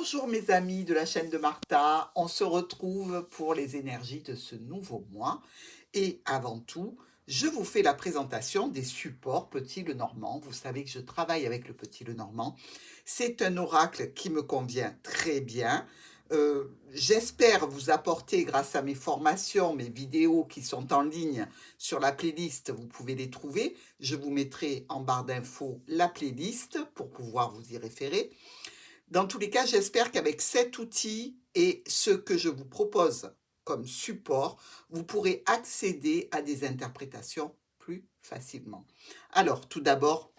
Bonjour mes amis de la chaîne de Martha, on se retrouve pour les énergies de ce nouveau mois et avant tout, je vous fais la présentation des supports Petit Lenormand. Vous savez que je travaille avec le Petit Lenormand. C'est un oracle qui me convient très bien. J'espère vous apporter grâce à mes formations, mes vidéos qui sont en ligne sur la playlist, vous pouvez les trouver. Je vous mettrai en barre d'infos la playlist pour pouvoir vous y référer. Dans tous les cas, j'espère qu'avec cet outil et ce que je vous propose comme support, vous pourrez accéder à des interprétations plus facilement. Alors, tout d'abord,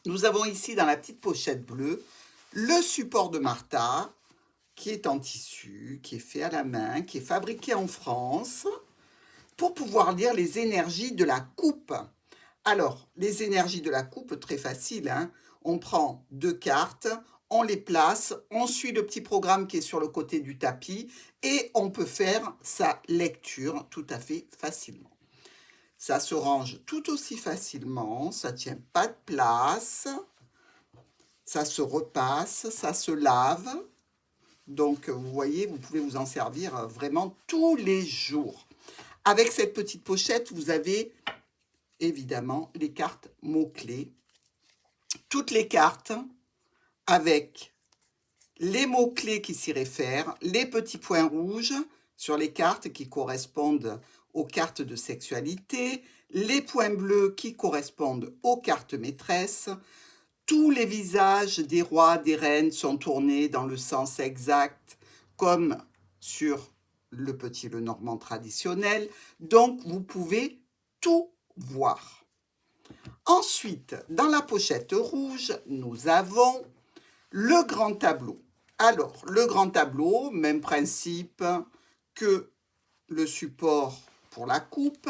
nous avons ici dans la petite pochette bleue le support de Martha, qui est en tissu, qui est fait à la main, qui est fabriqué en France, pour pouvoir lire les énergies de la coupe. Alors, les énergies de la coupe, très facile, hein. On prend 2 cartes, on les place, on suit le petit programme qui est sur le côté du tapis et on peut faire sa lecture tout à fait facilement. Ça se range tout aussi facilement, ça ne tient pas de place, ça se repasse, ça se lave. Donc, vous voyez, vous pouvez vous en servir vraiment tous les jours. Avec cette petite pochette, vous avez évidemment les cartes mots-clés. Toutes les cartes avec les mots-clés qui s'y réfèrent, les petits points rouges sur les cartes qui correspondent aux cartes de sexualité, les points bleus qui correspondent aux cartes maîtresses. Tous les visages des rois, des reines sont tournés dans le sens exact, comme sur le Petit Lenormand traditionnel. Donc, vous pouvez tout voir. Ensuite, dans la pochette rouge, nous avons le grand tableau. Alors, le grand tableau, même principe que le support pour la coupe.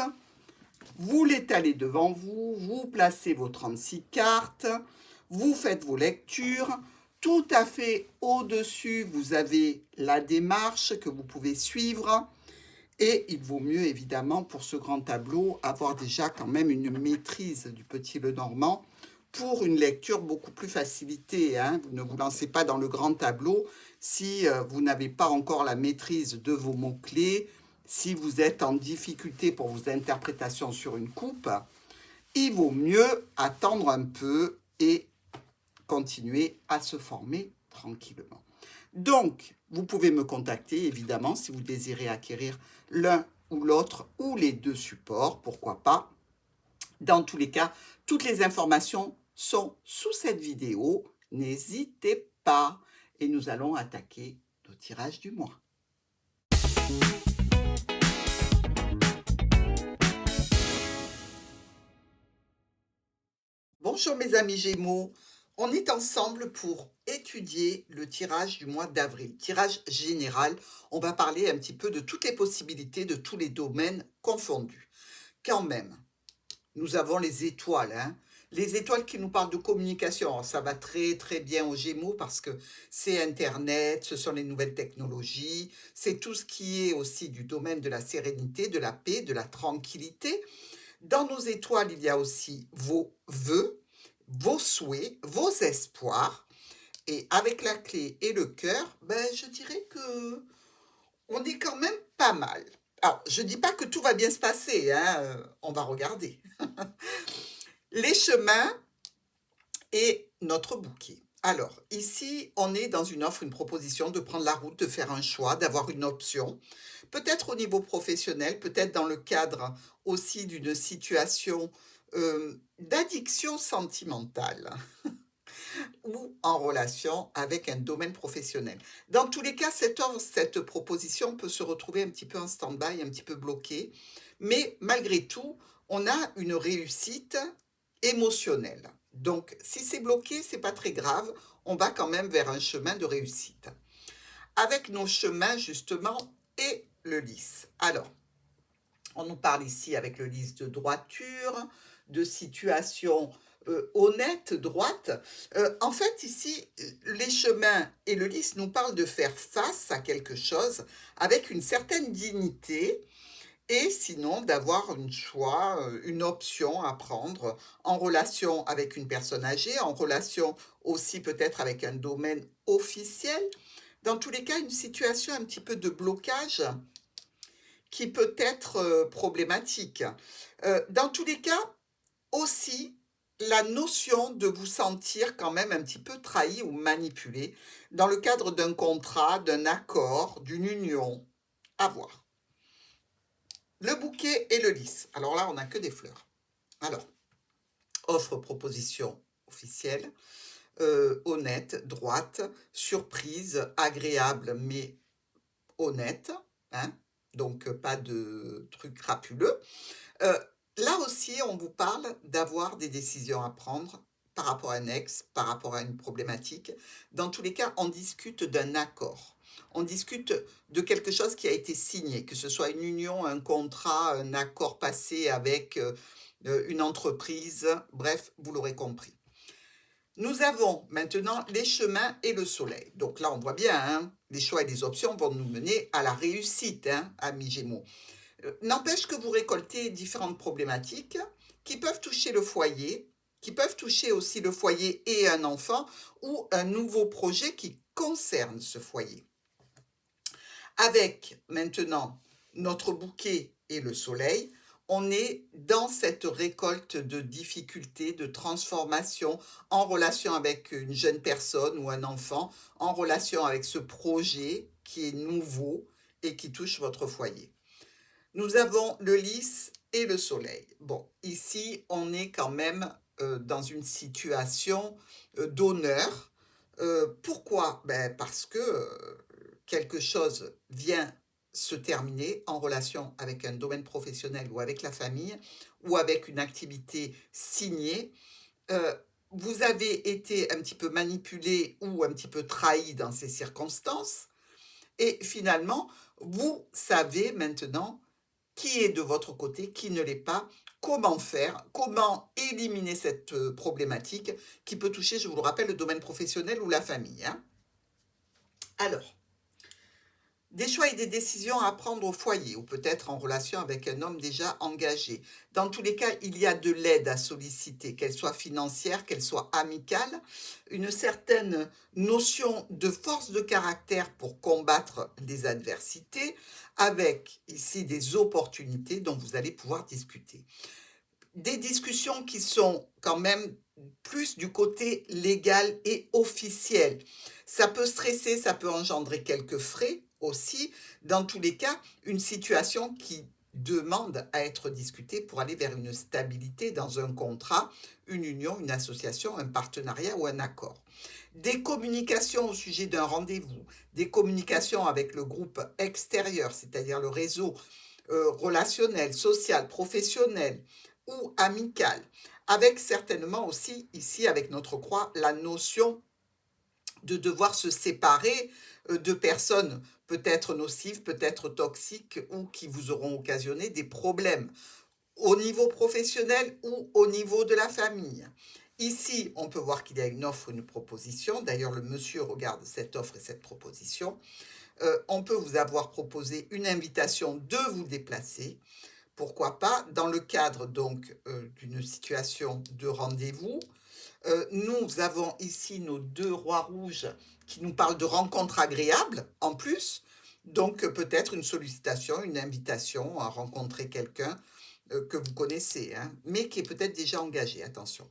Vous l'étalez devant vous, vous placez vos 36 cartes, vous faites vos lectures. Tout à fait au-dessus, vous avez la démarche que vous pouvez suivre. Et il vaut mieux, évidemment, pour ce grand tableau, avoir déjà quand même une maîtrise du Petit Lenormand pour une lecture beaucoup plus facilitée, hein. Vous ne vous lancez pas dans le grand tableau si vous n'avez pas encore la maîtrise de vos mots-clés, si vous êtes en difficulté pour vos interprétations sur une coupe. Il vaut mieux attendre un peu et continuer à se former tranquillement. Donc, vous pouvez me contacter, évidemment, si vous désirez acquérir l'un ou l'autre ou les deux supports, pourquoi pas. Dans tous les cas, toutes les informations sont sous cette vidéo. N'hésitez pas. Et nous allons attaquer le tirage du mois. Bonjour mes amis Gémeaux. On est ensemble pour étudier le tirage du mois d'avril, tirage général. On va parler un petit peu de toutes les possibilités, de tous les domaines confondus. Quand même, nous avons les étoiles, hein. Les étoiles qui nous parlent de communication. Alors, ça va très très bien aux Gémeaux parce que c'est Internet, ce sont les nouvelles technologies, c'est tout ce qui est aussi du domaine de la sérénité, de la paix, de la tranquillité. Dans nos étoiles, il y a aussi vos vœux, vos souhaits, vos espoirs. Et avec la clé et le cœur, je dirais que on est quand même pas mal. Alors, je ne dis pas que tout va bien se passer, hein, on va regarder. Les chemins et notre bouquet. Alors, ici, on est dans une offre, une proposition de prendre la route, de faire un choix, d'avoir une option. Peut-être au niveau professionnel, peut-être dans le cadre aussi d'une situation d'addiction sentimentale ou en relation avec un domaine professionnel. Dans tous les cas, cette offre, cette proposition peut se retrouver un petit peu en stand-by, un petit peu bloquée, mais malgré tout, on a une réussite émotionnelle. Donc, si c'est bloqué, c'est pas très grave, on va quand même vers un chemin de réussite. Avec nos chemins, justement, et le lys. Alors, on nous parle ici avec le lys de droiture, de situation honnête, droite. En fait, ici, les chemins et le lys nous parlent de faire face à quelque chose avec une certaine dignité et sinon d'avoir une choix, une option à prendre en relation avec une personne âgée, en relation aussi peut-être avec un domaine officiel. Dans tous les cas, une situation un petit peu de blocage qui peut être, problématique. Dans tous les cas, aussi, la notion de vous sentir quand même un petit peu trahi ou manipulé dans le cadre d'un contrat, d'un accord, d'une union, à voir. Le bouquet et le lys. Alors là, on n'a que des fleurs. Alors, offre, proposition officielle, honnête, droite, surprise, agréable mais honnête, hein, donc pas de trucs crapuleux. Euh, Là aussi, on vous parle d'avoir des décisions à prendre par rapport à un ex, par rapport à une problématique. Dans tous les cas, on discute d'un accord. On discute de quelque chose qui a été signé, que ce soit une union, un contrat, un accord passé avec une entreprise, bref, vous l'aurez compris. Nous avons maintenant les chemins et le soleil. Donc là, on voit bien, hein, les choix et les options vont nous mener à la réussite, hein, amis Gémeaux. N'empêche que vous récoltez différentes problématiques qui peuvent toucher le foyer, qui peuvent toucher aussi le foyer et un enfant ou un nouveau projet qui concerne ce foyer. Avec maintenant notre bouquet et le soleil, on est dans cette récolte de difficultés, de transformation en relation avec une jeune personne ou un enfant, en relation avec ce projet qui est nouveau et qui touche votre foyer. Nous avons le lys et le soleil. Bon, ici, on est quand même dans une situation d'honneur. Pourquoi? Ben, parce que quelque chose vient se terminer en relation avec un domaine professionnel ou avec la famille ou avec une activité signée. Euh, Vous avez été un petit peu manipulé ou un petit peu trahi dans ces circonstances et finalement, vous savez maintenant qui est de votre côté, qui ne l'est pas, comment faire, comment éliminer cette problématique qui peut toucher, je vous le rappelle, le domaine professionnel ou la famille, hein. Alors, des choix et des décisions à prendre au foyer ou peut-être en relation avec un homme déjà engagé. Dans tous les cas, il y a de l'aide à solliciter, qu'elle soit financière, qu'elle soit amicale, une certaine notion de force de caractère pour combattre les adversités, avec ici des opportunités dont vous allez pouvoir discuter. Des discussions qui sont quand même plus du côté légal et officiel. Ça peut stresser, ça peut engendrer quelques frais aussi. Dans tous les cas, une situation qui demande à être discutée pour aller vers une stabilité dans un contrat, une union, une association, un partenariat ou un accord. Des communications au sujet d'un rendez-vous, des communications avec le groupe extérieur, c'est-à-dire le réseau relationnel, social, professionnel ou amical, avec certainement aussi, ici avec notre croix, la notion de devoir se séparer de personnes peut-être nocives, peut-être toxiques ou qui vous auront occasionné des problèmes au niveau professionnel ou au niveau de la famille. Ici, on peut voir qu'il y a une offre, une proposition. D'ailleurs, le monsieur regarde cette offre et cette proposition. On peut vous avoir proposé une invitation de vous déplacer. Pourquoi pas, dans le cadre donc d'une situation de rendez-vous. Nous avons ici nos deux rois rouges qui nous parlent de rencontres agréables en plus. Donc peut-être une sollicitation, une invitation à rencontrer quelqu'un que vous connaissez, hein, mais qui est peut-être déjà engagé, attention.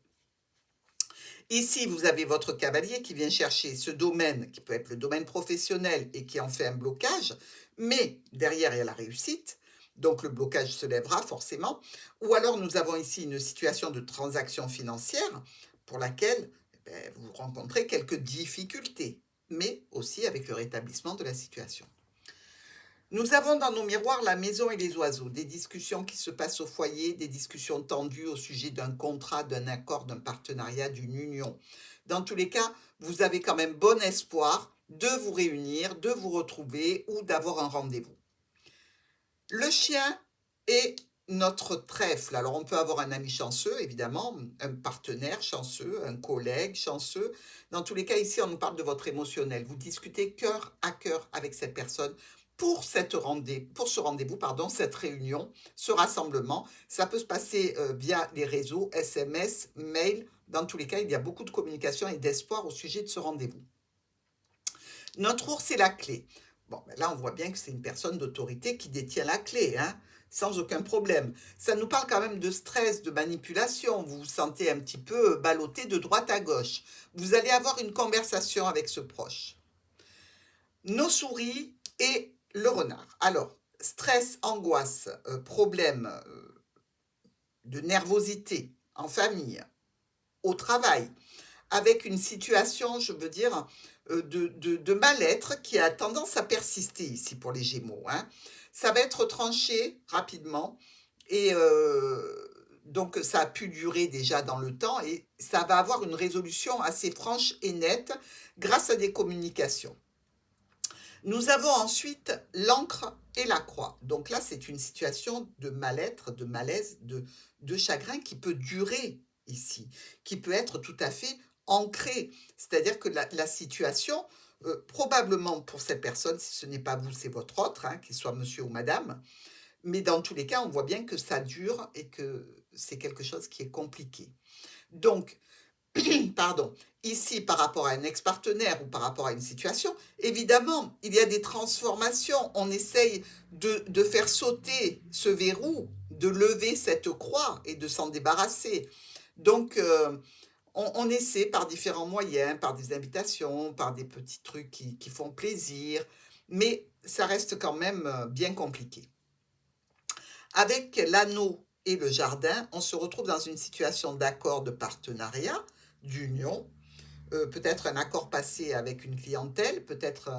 Ici, vous avez votre cavalier qui vient chercher ce domaine, qui peut être le domaine professionnel et qui en fait un blocage, mais derrière, il y a la réussite, donc le blocage se lèvera forcément. Ou alors, nous avons ici une situation de transaction financière pour laquelle vous rencontrez quelques difficultés, mais aussi avec le rétablissement de la situation. Nous avons dans nos miroirs la maison et les oiseaux, des discussions qui se passent au foyer, des discussions tendues au sujet d'un contrat, d'un accord, d'un partenariat, d'une union. Dans tous les cas, vous avez quand même bon espoir de vous réunir, de vous retrouver ou d'avoir un rendez-vous. Le chien est notre trèfle. Alors on peut avoir un ami chanceux, évidemment, un partenaire chanceux, un collègue chanceux. Dans tous les cas, ici, on nous parle de votre émotionnel. Vous discutez cœur à cœur avec cette personne pour ce rendez-vous, pardon, cette réunion, ce rassemblement, ça peut se passer via les réseaux, SMS, mail. Dans tous les cas, il y a beaucoup de communication et d'espoir au sujet de ce rendez-vous. Notre ours est la clé. Bon, ben là, on voit bien que c'est une personne d'autorité qui détient la clé, hein, sans aucun problème. Ça nous parle quand même de stress, de manipulation. Vous vous sentez un petit peu ballotté de droite à gauche. Vous allez avoir une conversation avec ce proche. Nos souris et le renard. Alors, stress, angoisse, problème de nervosité en famille, au travail, avec une situation, je veux dire, de mal-être qui a tendance à persister ici pour les Gémeaux, hein. Ça va être tranché rapidement et donc ça a pu durer déjà dans le temps et ça va avoir une résolution assez franche et nette grâce à des communications. Nous avons ensuite l'encre et la croix. Donc là, c'est une situation de mal-être, de malaise, de chagrin qui peut durer ici, qui peut être tout à fait ancrée. C'est-à-dire que la situation, probablement pour cette personne, si ce n'est pas vous, c'est votre autre, hein, qu'il soit monsieur ou madame, mais dans tous les cas, on voit bien que ça dure et que c'est quelque chose qui est compliqué. Donc, pardon, ici par rapport à un ex-partenaire ou par rapport à une situation, évidemment, il y a des transformations. On essaye de faire sauter ce verrou, de lever cette croix et de s'en débarrasser. Donc, on essaie par différents moyens, par des invitations, par des petits trucs qui font plaisir, mais ça reste quand même bien compliqué. Avec l'anneau et le jardin, on se retrouve dans une situation d'accord de partenariat, d'union, peut-être un accord passé avec une clientèle, peut-être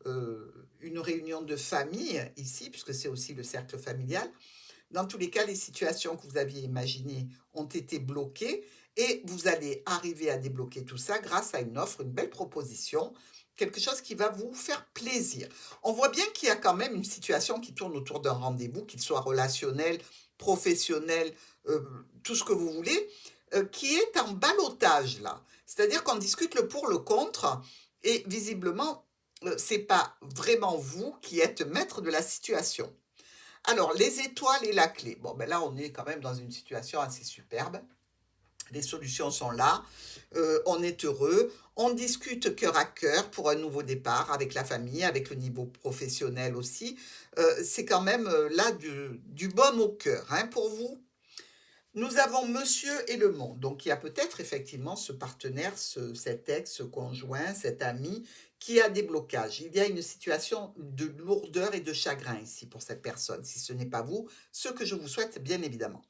une réunion de famille ici, puisque c'est aussi le cercle familial. Dans tous les cas, les situations que vous aviez imaginées ont été bloquées et vous allez arriver à débloquer tout ça grâce à une offre, une belle proposition, quelque chose qui va vous faire plaisir. On voit bien qu'il y a quand même une situation qui tourne autour d'un rendez-vous, qu'il soit relationnel, professionnel, euh, tout ce que vous voulez, qui est en ballottage là. C'est-à-dire qu'on discute le pour, le contre, et visiblement, c'est pas vraiment vous qui êtes maître de la situation. Alors, les étoiles et la clé. Bon, ben là, on est quand même dans une situation assez superbe. Les solutions sont là, on est heureux, on discute cœur à cœur pour un nouveau départ avec la famille, avec le niveau professionnel aussi. C'est quand même là du baume au cœur, hein, pour vous. Nous avons monsieur et le monde. Donc il y a peut-être effectivement ce partenaire, cet ex, ce conjoint, cet ami qui a des blocages. Il y a une situation de lourdeur et de chagrin ici pour cette personne. Si ce n'est pas vous, ce que je vous souhaite bien évidemment.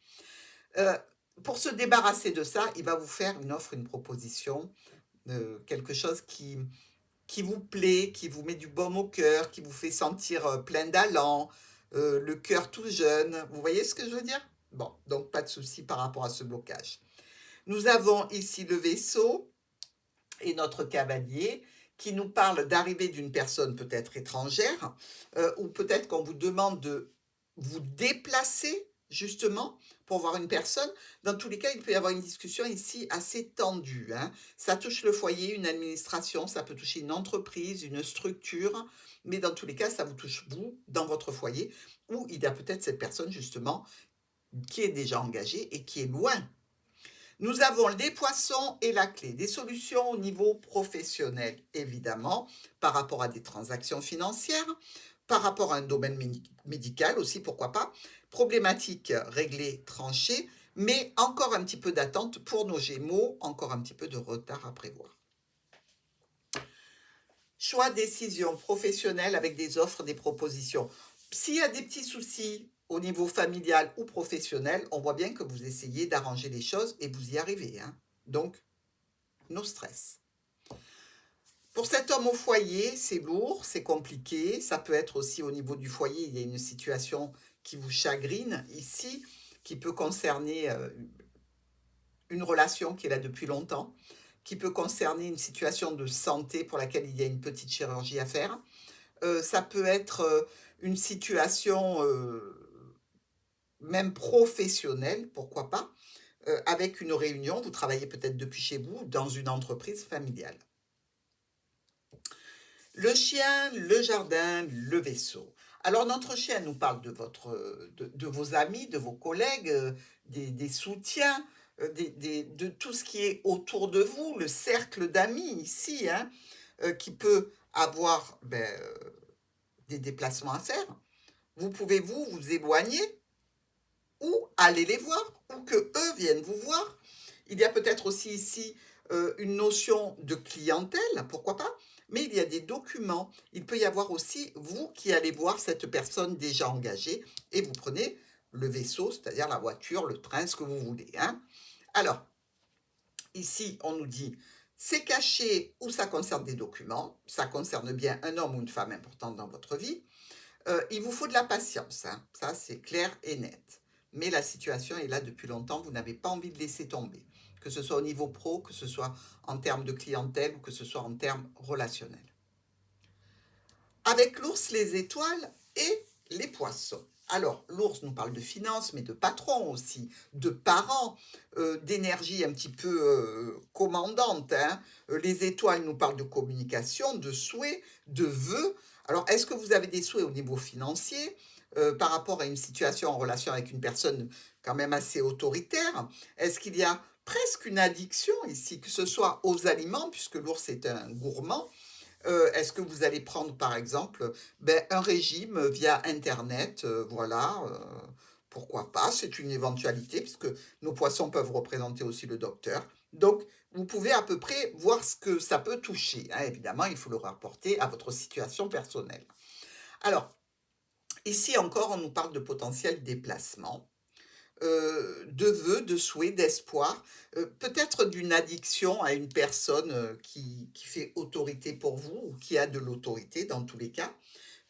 Euh, pour se débarrasser de ça, il va vous faire une offre, une proposition, quelque chose qui vous plaît, qui vous met du baume au cœur, qui vous fait sentir plein d'allant, le cœur tout jeune. Vous voyez ce que je veux dire? Bon, donc pas de souci par rapport à ce blocage. Nous avons ici le vaisseau et notre cavalier qui nous parle d'arrivée d'une personne peut-être étrangère, ou peut-être qu'on vous demande de vous déplacer justement pour voir une personne. Dans tous les cas, il peut y avoir une discussion ici assez tendue, hein. Ça touche le foyer, une administration, ça peut toucher une entreprise, une structure, mais dans tous les cas, ça vous touche vous, dans votre foyer, où il y a peut-être cette personne justement qui est déjà engagée et qui est loin. Nous avons les poissons et la clé. Des solutions au niveau professionnel, évidemment, par rapport à des transactions financières, par rapport à un domaine médical aussi, pourquoi pas. Problématiques réglées, tranchées, mais encore un petit peu d'attente pour nos Gémeaux, encore un petit peu de retard à prévoir. Choix, décision professionnelle avec des offres, des propositions. S'il y a des petits soucis au niveau familial ou professionnel, on voit bien que vous essayez d'arranger les choses et vous y arrivez, hein. Donc, no stress. Pour cet homme au foyer, c'est lourd, c'est compliqué. Ça peut être aussi au niveau du foyer, il y a une situation qui vous chagrine ici, qui peut concerner une relation qui est là depuis longtemps, qui peut concerner une situation de santé pour laquelle il y a une petite chirurgie à faire. Ça peut être une situation même professionnelle, pourquoi pas, avec une réunion, vous travaillez peut-être depuis chez vous, dans une entreprise familiale. Le chien, le jardin, le vaisseau. Alors, notre chien nous parle de vos amis, de vos collègues, des soutiens, de tout ce qui est autour de vous, le cercle d'amis ici, hein, qui peut avoir des déplacements à faire. Vous pouvez vous éloigner ou aller les voir, ou que eux viennent vous voir. Il y a peut-être aussi ici une notion de clientèle, pourquoi pas, mais il y a des documents. Il peut y avoir aussi vous qui allez voir cette personne déjà engagée et vous prenez le vaisseau, c'est-à-dire la voiture, le train, ce que vous voulez, hein. Alors, ici, on nous dit c'est caché ou ça concerne des documents, ça concerne bien un homme ou une femme importante dans votre vie. Il vous faut de la patience, hein. Ça c'est clair et net. Mais la situation est là depuis longtemps, vous n'avez pas envie de laisser tomber. Que ce soit au niveau pro, que ce soit en termes de clientèle ou que ce soit en termes relationnels. Avec l'ours, les étoiles et les poissons. Alors, l'ours nous parle de finances, mais de patron aussi, de parents, d'énergie un petit peu commandante, hein. Les étoiles nous parlent de communication, de souhaits, de vœux. Alors, est-ce que vous avez des souhaits au niveau financier par rapport à une situation en relation avec une personne quand même assez autoritaire? Est-ce qu'il y a presque une addiction ici, que ce soit aux aliments, puisque l'ours est un gourmand, est-ce que vous allez prendre, par exemple, un régime via internet? Voilà, pourquoi pas? C'est une éventualité puisque nos poissons peuvent représenter aussi le docteur. Donc, vous pouvez à peu près voir ce que ça peut toucher, hein. Évidemment, il faut le rapporter à votre situation personnelle. Alors, ici encore, on nous parle de potentiel déplacement, de vœux, de souhaits, d'espoir, peut-être d'une addiction à une personne, qui fait autorité pour vous ou qui a de l'autorité dans tous les cas.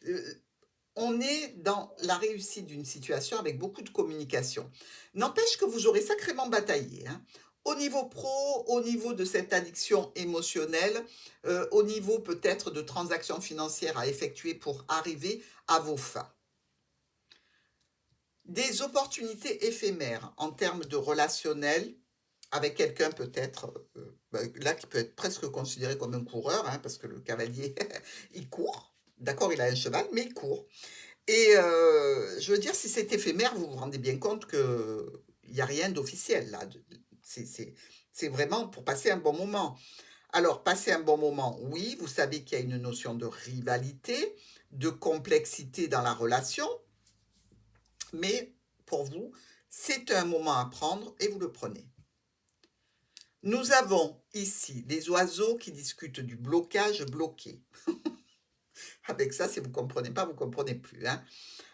Heu, on est dans la réussite d'une situation avec beaucoup de communication. N'empêche que vous aurez sacrément bataillé, hein. Au niveau pro, au niveau de cette addiction émotionnelle, au niveau peut-être de transactions financières à effectuer pour arriver à vos fins. Des opportunités éphémères en termes de relationnel avec quelqu'un peut-être, là qui peut être presque considéré comme un coureur, hein, parce que le cavalier il court, d'accord, il a un cheval, mais il court et je veux dire si c'est éphémère, vous vous rendez bien compte qu'il y a rien d'officiel là, de c'est vraiment pour passer un bon moment. Alors passer un bon moment, oui, vous savez qu'il y a une notion de rivalité, de complexité dans la relation, mais pour vous, c'est un moment à prendre et vous le prenez. Nous avons ici les oiseaux qui discutent du blocage bloqué. Avec ça, si vous ne comprenez pas, vous ne comprenez plus, hein.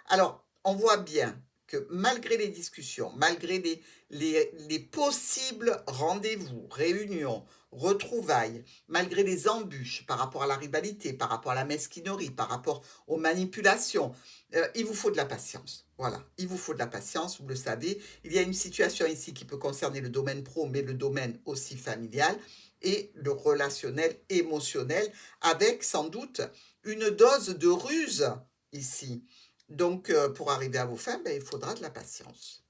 Alors, on voit bien que malgré les discussions, malgré les possibles rendez-vous, réunions, retrouvailles, malgré les embûches par rapport à la rivalité, par rapport à la mesquinerie, par rapport aux manipulations, il vous faut de la patience. Voilà, il vous faut de la patience, vous le savez. Il y a une situation ici qui peut concerner le domaine pro, mais le domaine aussi familial et le relationnel émotionnel, avec sans doute une dose de ruse ici. Donc, pour arriver à vos fins, il faudra de la patience.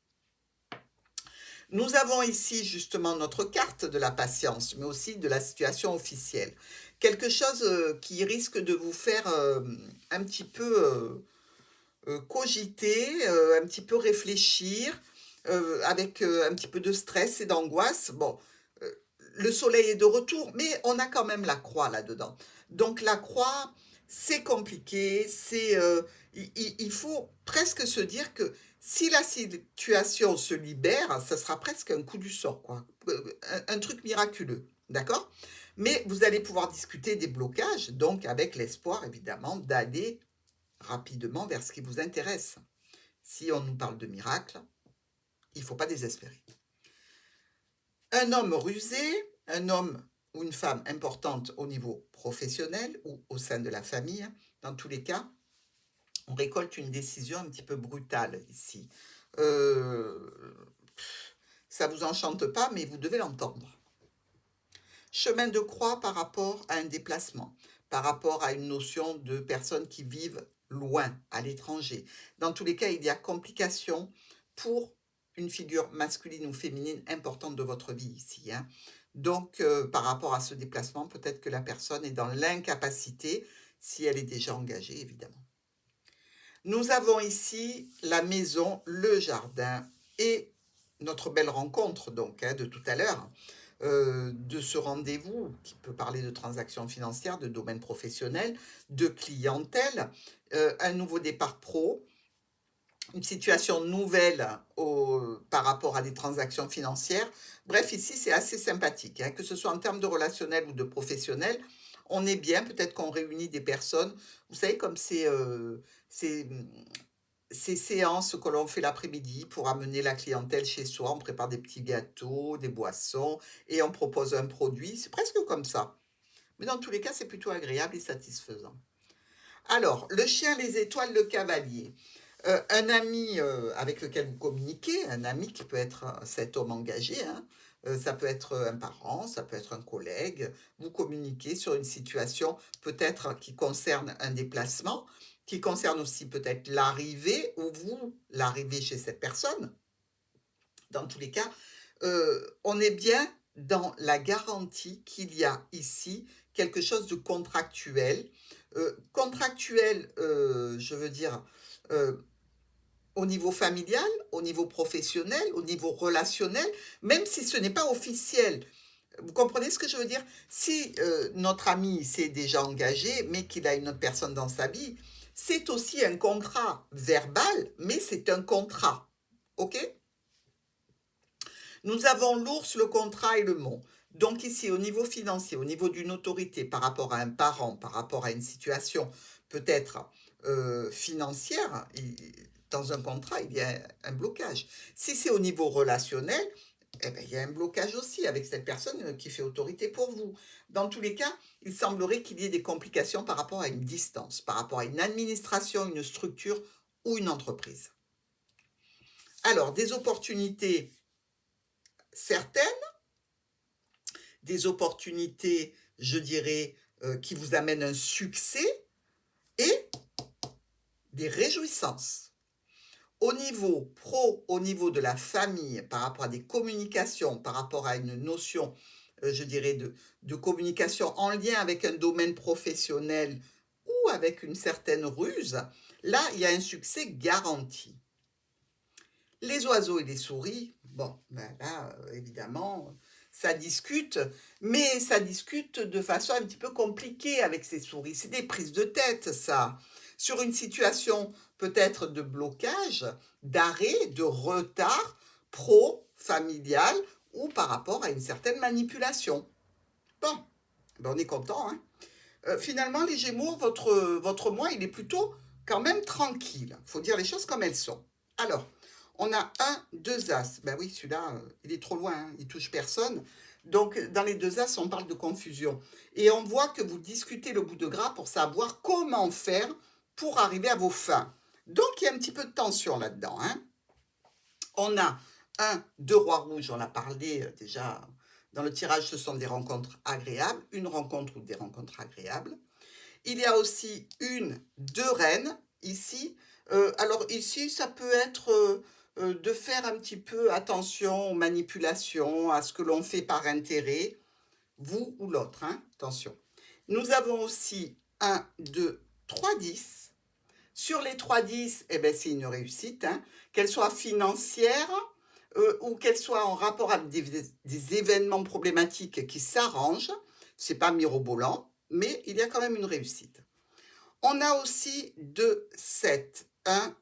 Nous avons ici justement notre carte de la patience, mais aussi de la situation officielle. Quelque chose qui risque de vous faire un petit peu cogiter, un petit peu réfléchir, avec un petit peu de stress et d'angoisse. Bon, le soleil est de retour, mais on a quand même la croix là-dedans. Donc la croix, c'est compliqué, il faut presque se dire que si la situation se libère, ça sera presque un coup du sort, quoi. Un truc miraculeux, d'accord? Mais vous allez pouvoir discuter des blocages, donc avec l'espoir évidemment d'aller rapidement vers ce qui vous intéresse. Si on nous parle de miracle, il ne faut pas désespérer. Un homme rusé, un homme ou une femme importante au niveau professionnel ou au sein de la famille, dans tous les cas, on récolte une décision un petit peu brutale ici. Ça ne vous enchante pas, mais vous devez l'entendre. Chemin de croix par rapport à un déplacement, par rapport à une notion de personnes qui vivent loin, à l'étranger. Dans tous les cas, il y a complication pour une figure masculine ou féminine importante de votre vie ici, hein. Donc, par rapport à ce déplacement, peut-être que la personne est dans l'incapacité, si elle est déjà engagée, évidemment. Nous avons ici la maison, le jardin et notre belle rencontre donc de tout à l'heure, de ce rendez-vous qui peut parler de transactions financières, de domaine professionnel, de clientèle, un nouveau départ pro, une situation nouvelle par rapport à des transactions financières. Bref, ici, c'est assez sympathique, hein, que ce soit en termes de relationnel ou de professionnel. On est bien, peut-être qu'on réunit des personnes. Vous savez, comme c'est, ces séances que l'on fait l'après-midi pour amener la clientèle chez soi, on prépare des petits gâteaux, des boissons et on propose un produit. C'est presque comme ça. Mais dans tous les cas, c'est plutôt agréable et satisfaisant. Alors, le chien, les étoiles, le cavalier. Un ami avec lequel vous communiquez, un ami qui peut être cet homme engagé, hein, ça peut être un parent, ça peut être un collègue, vous communiquez sur une situation peut-être qui concerne un déplacement, qui concerne aussi peut-être l'arrivée ou vous, l'arrivée chez cette personne. Dans tous les cas, on est bien dans la garantie qu'il y a ici quelque chose de contractuel. Contractuel, je veux dire, euh, au niveau familial, au niveau professionnel, au niveau relationnel, même si ce n'est pas officiel. Vous comprenez ce que je veux dire? Si notre ami s'est déjà engagé, mais qu'il a une autre personne dans sa vie, c'est aussi un contrat verbal, mais c'est un contrat. OK? Nous avons l'ours, le contrat et le mont. Donc ici, au niveau financier, au niveau d'une autorité par rapport à un parent, par rapport à une situation peut-être financière, dans un contrat, il y a un blocage. Si c'est au niveau relationnel, eh ben, il y a un blocage aussi avec cette personne qui fait autorité pour vous. Dans tous les cas, il semblerait qu'il y ait des complications par rapport à une distance, par rapport à une administration, une structure ou une entreprise. Alors, des opportunités certaines, des opportunités, je dirais, qui vous amènent un succès et des réjouissances. Au niveau pro, au niveau de la famille, par rapport à des communications, par rapport à une notion, je dirais, de communication en lien avec un domaine professionnel ou avec une certaine ruse, là, il y a un succès garanti. Les oiseaux et les souris, bon, ben là, évidemment, ça discute, mais ça discute de façon un petit peu compliquée avec ces souris. C'est des prises de tête, ça. Sur une situation peut-être de blocage, d'arrêt, de retard pro-familial ou par rapport à une certaine manipulation. Bon, ben on est content, hein. Finalement, les Gémeaux, votre mois, il est plutôt quand même tranquille. Il faut dire les choses comme elles sont. Alors, on a un, deux as. Ben oui, celui-là, il est trop loin, hein, il touche personne. Donc, dans les deux as, on parle de confusion. Et on voit que vous discutez le bout de gras pour savoir comment faire pour arriver à vos fins. Donc, il y a un petit peu de tension là-dedans, hein. On a un, deux rois rouges, on a parlé déjà dans le tirage, ce sont des rencontres agréables, une rencontre ou des rencontres agréables. Il y a aussi une, deux reines ici. Alors ici, ça peut être de faire un petit peu attention aux manipulations, à ce que l'on fait par intérêt, vous ou l'autre, hein, attention. Nous avons aussi un, 2, 3, 10. Sur les 3 10, eh ben, c'est une réussite, hein, qu'elle soit financière ou qu'elle soit en rapport avec des événements problématiques qui s'arrangent. C'est pas mirobolant, mais il y a quand même une réussite. On a aussi 2, 7, 1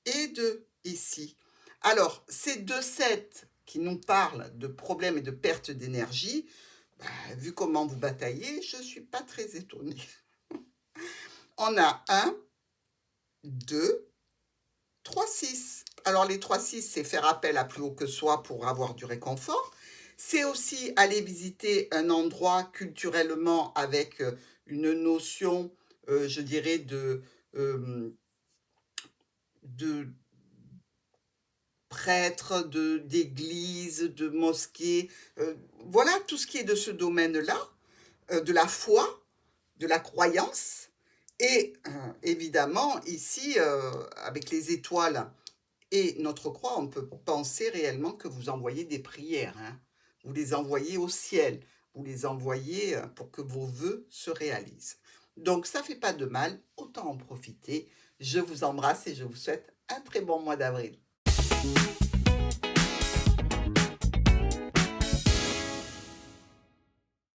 et 2 ici. Alors, ces 2 7 qui nous parlent de problèmes et de perte d'énergie, bah, vu comment vous bataillez, je ne suis pas très étonnée. On a 1, 2, 3, 6. Alors les 3, 6, c'est faire appel à plus haut que soi pour avoir du réconfort. C'est aussi aller visiter un endroit culturellement avec une notion, je dirais, de prêtre, d'église, de mosquée. Voilà tout ce qui est de ce domaine-là, de la foi, de la croyance. Et évidemment, ici, avec les étoiles et notre croix, on peut penser réellement que vous envoyez des prières, hein. Vous les envoyez au ciel, vous les envoyez pour que vos vœux se réalisent. Donc ça ne fait pas de mal, autant en profiter Je vous embrasse et je vous souhaite un très bon mois d'avril.